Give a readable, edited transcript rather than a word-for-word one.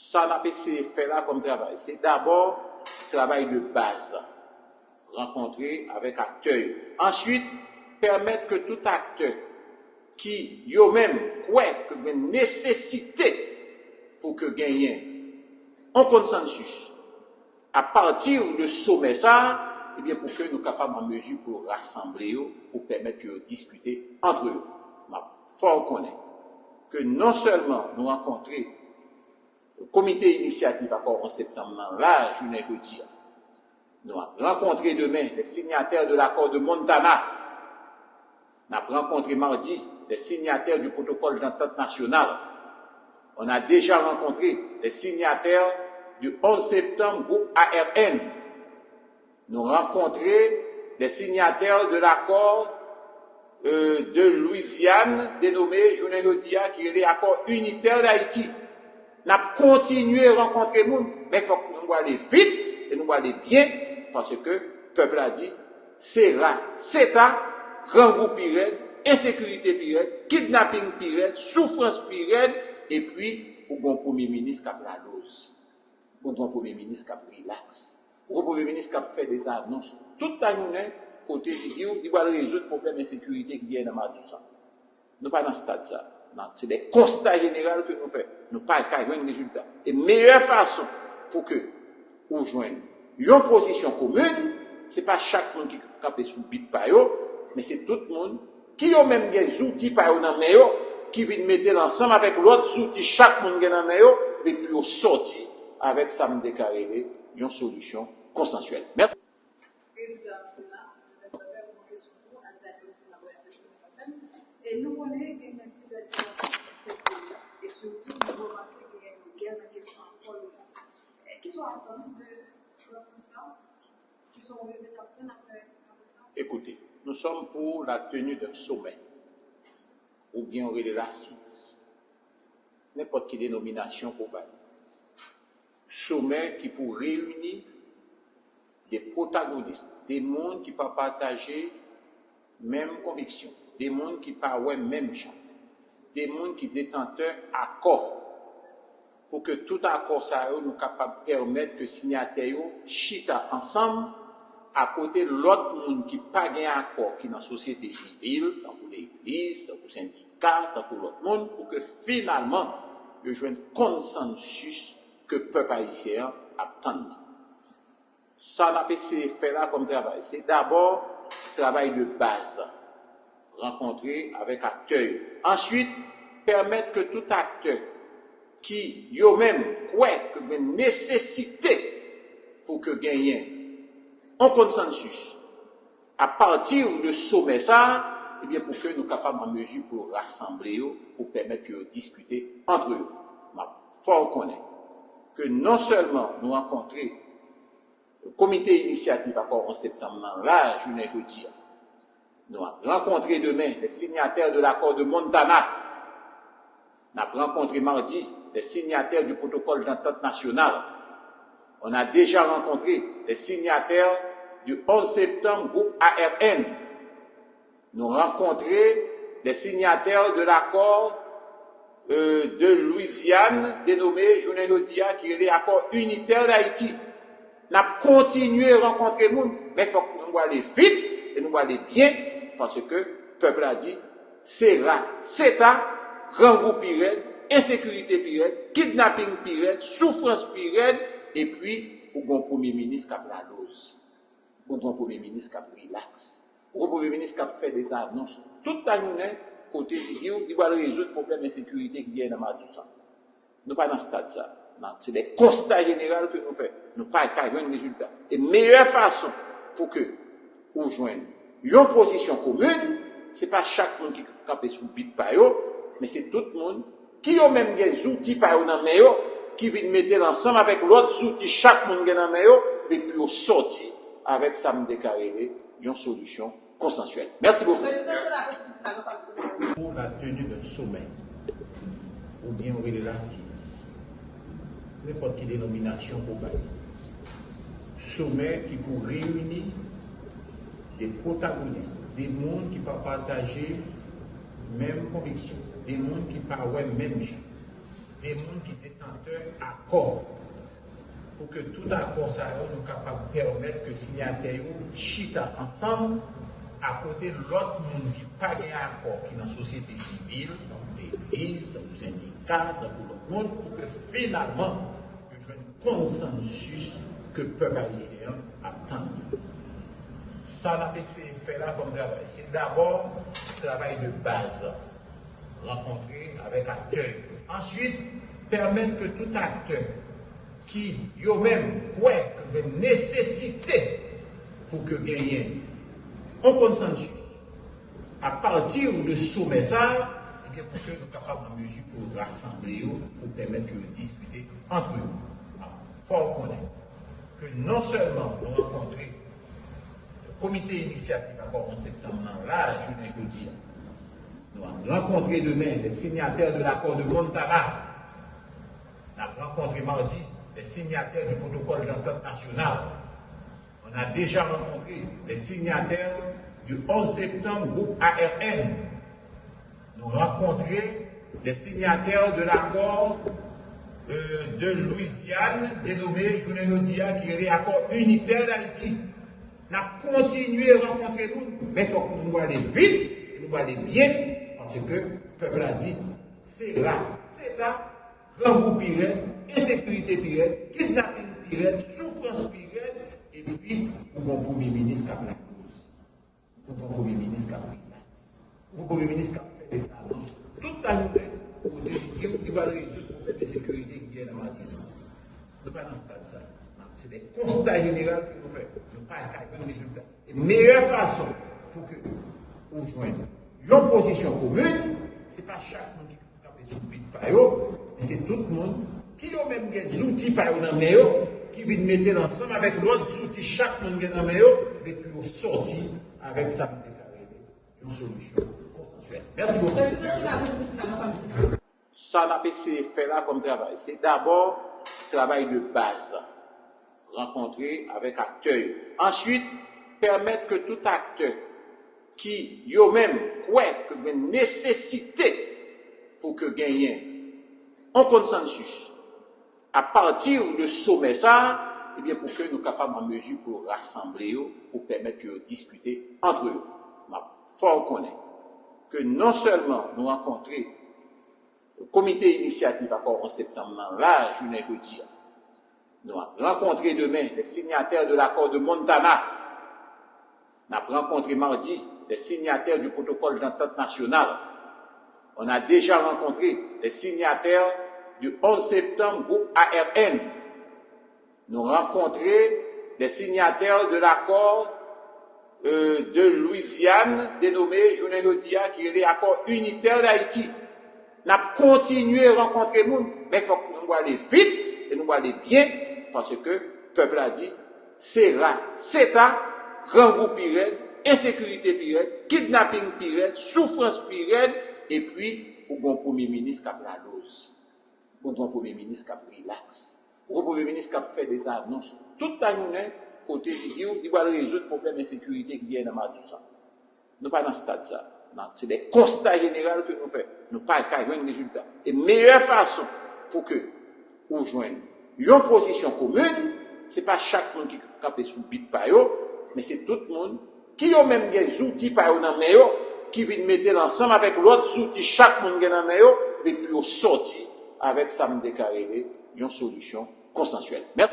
Ça n'a pas fait là comme travail. C'est d'abord travail de base. Rencontrer avec acteurs. Ensuite, permettre que tout acteur qui eux-mêmes croit que y a une nécessité pour que gagne un consensus à partir de sommet ça, eh bien pour que nous soyons capables en mesure pour rassembler, pour permettre de discuter entre eux. Il faut reconnaître que non seulement nous rencontrons le comité initiative accord en septembre, là, je ne dis nous allons rencontrer demain les signataires de l'accord de Montana. Nous allons rencontrer mardi les signataires du protocole d'entente nationale. On a déjà rencontré les signataires du 11 septembre groupe ARN. Nous rencontré les signataires de l'accord de Louisiane, dénommé Journée Jodia, qui est l'accord unitaire d'Haïti. Nous avons continué à rencontrer les gens, mais il faut que nous aller vite et nous aller bien, parce que le peuple a dit, c'est CETA, grand groupe pirate, insécurité pirate, kidnapping pirate, souffrance pirate, et puis, au bon premier ministre qui a la lose, au bon premier ministre qui a relax, au bon premier ministre qui a fait des annonces, toute la journée, côté vidéo, il va résoudre le problème d'insécurité qui vient dans Martissa. Nous ne sommes pas dans ce stade ça. C'est des constats généraux que nous faisons. Nous ne sommes pas à un résultat. Et meilleure façon pour que nous joignent une position commune, ce n'est pas chaque monde qui campe sous bit par eux, mais c'est tout le monde qui a même des outils par eux dans le mail, qui viennent mettre ensemble avec l'autre outil, chaque monde qui est dans le mail, et puis au sortir avec ça me déclarer une solution consensuelle. Merci. Et nous connaissons que même si la situation et surtout nous remarquons qu'il y a une guerre de questions encore qui sont attendus de ça, qui sont attendus après ça. Écoutez, nous sommes pour la tenue d'un sommet, ou bien on est l'assise, n'importe quelle dénomination pour parler. Sommet qui pour réunir des protagonistes, des mondes qui peuvent partager même conviction, des mondes qui parlent même champ, des mondes qui détenteurs accord, pour que tout accord ça nous capable de permettre que signataires chita ensemble à côté de l'autre monde qui pas gain accord qui dans la société civile, dans l'église, dans le syndicat, dans tout l'autre monde, pour que finalement il y ait un consensus que le peuple haïtien attend. Ça n'a pas fait là comme travail. C'est d'abord travail de base. Rencontrer avec acteurs. Ensuite, permettre que tout acteur qui eux-mêmes croit que y a une nécessité pour que gagne un consensus à partir de sommet ça, eh bien pour que nous soyons capables en mesure pour rassembler, pour permettre de discuter entre eux. Il faut reconnaître que non seulement nous rencontrons le comité initiative accord en septembre, là, je ne veux dire, nous allons rencontrer demain les signataires de l'accord de Montana. Nous allons rencontrer mardi les signataires du protocole d'entente nationale. On a déjà rencontré les signataires du 11 septembre groupe ARN. Nous rencontré les signataires de l'accord de Louisiane, dénommé Journée Jodia, qui est l'accord unitaire d'Haïti. Nous avons continué à rencontrer les gens, mais il faut que nous aller vite et nous aller bien, parce que le peuple a dit, CETA, grand groupe pirate, insécurité pirate, kidnapping pirate, souffrance pirate, et puis, au bon premier ministre qui a la lose, au bon premier ministre qui a relax, au bon premier ministre qui a fait des annonces toute la journée, côté vidéo, il va résoudre le problème d'insécurité qui vient dans Martissa. Nous ne sommes pas dans ce stade ça. C'est des constats généraux que nous faisons. Nous ne sommes pas à un résultat. Et meilleure façon pour que nous joignent une position commune, ce n'est pas chaque monde qui campe sous bit par eux, mais c'est tout le monde qui a même des outils par eux dans le mail, qui viennent mettre ensemble avec l'autre outil, chaque monde qui est dans le mail, et puis au sortir avec ça me déclarer une solution consensuelle. Merci beaucoup. Pour la tenue d'un sommet, ou bien on est l'assise, n'importe quelle dénomination pour parler. Sommet qui pour réunir des protagonistes, des mondes qui peuvent partager même conviction, des mondes qui parlent même champ, des gens qui détenteurs accord pour que tout accord ça nous capable de permettre que signataires chita ensemble à côté de l'autre monde qui pas de accord qui dans la société civile, dans l'église, dans les syndicats, dans tout le monde, pour que finalement il y ait un consensus que le peuple haïtien attend. Ça n'a pas fait là comme travail. C'est d'abord un travail de base, rencontrer avec acteurs. Ensuite, permettre que tout acteur qui eux-mêmes croient que la nécessité pour que gagner un consensus à partir de sommet ça, eh bien pour que nous soyons capables en mesure pour rassembler, pour permettre de discuter entre eux. Il faut reconnaître que non seulement nous rencontrer le comité initiative encore en septembre, là, je viens de dire, nous allons rencontrer demain les signataires de l'accord de Montana. On a rencontré mardi les signataires du protocole d'entente nationale. On a déjà rencontré les signataires du 11 septembre groupe ARN. Nous rencontré les signataires de l'accord de Louisiane, dénommé Journée Jodia, qui est l'accord unitaire d'Haïti. On a continué à rencontrer nous, mais il faut que nous aller vite, nous allons aller bien, parce que le peuple a dit, c'est là, rembourg pirate, insécurité pirate, kidnapping pirate, souffrance pirate, et puis, pour un premier ministre qui a la cause, pour un premier ministre qui a pris place, pour un premier ministre qui a fait des annonces, toute la nouvelle, pour dire qu'il va résoudre le problème de sécurité qui vient dans l'artisan. Nous ne sommes pas dans ce stade. C'est des constats généraux que nous faisons. Nous ne sommes pas dans les résultats. Et la meilleure façon pour que nous joignions une position commune, ce n'est pas chaque monde qui est sous le bit par eux, mais c'est tout le monde qui a même des outils par eux dans les mains, qui viennent mettre ensemble avec l'autre outils, chaque monde qui est dans les mains, et puis on sortit avec ça une solution consensuelle. Merci beaucoup. Ça n'a pas fait là comme travail. C'est d'abord un travail de base. Rencontrer avec acteurs. Ensuite, permettre que tout acteur qui eux-mêmes croient que y a une nécessité pour que gagner un consensus à partir de sommet ça, eh bien pour que nous soyons capables en mesure pour rassembler, pour permettre de discuter entre eux. Il faut reconnaître que non seulement nous rencontrer le comité initiative encore en septembre, là, je ne vous dis, nous allons rencontrer demain les signataires de l'accord de Montana. Nous allons rencontrer mardi les signataires du protocole d'entente nationale. On a déjà rencontré les signataires du 11 septembre groupe ARN. Nous rencontré les signataires de l'accord de Louisiane, dénommé Journée Jodia, qui est l'accord unitaire d'Haïti. Nous avons continué à rencontrer nous, mais il faut que nous aller vite et nous aller bien, parce que le peuple a dit, c'est là, c'est ça, rembourg pirate, insécurité pirate, kidnapping pirate, souffrance pirate, et puis, pour un premier ministre qui a pris la dose, pour un premier ministre qui a pris l'axe, pour un premier ministre qui a fait des annonces, toute la journée, côté vidéo, il va résoudre le problème d'insécurité qui vient dans Martissa. Nous ne sommes pas dans ce stade ça. C'est des constats généraux que nous faisons. Nous ne sommes pas à un résultat. Et la meilleure façon pour que nous joignons une position commune, ce n'est pas chaque monde qui est sous bit par eux, mais c'est tout le monde qui a même des outils par eux dans les mains, qui viennent mettre ensemble avec l'autre outil, chaque monde qui est dans les mains, et puis sortir avec ça me déclarer une solution consensuelle. Merci.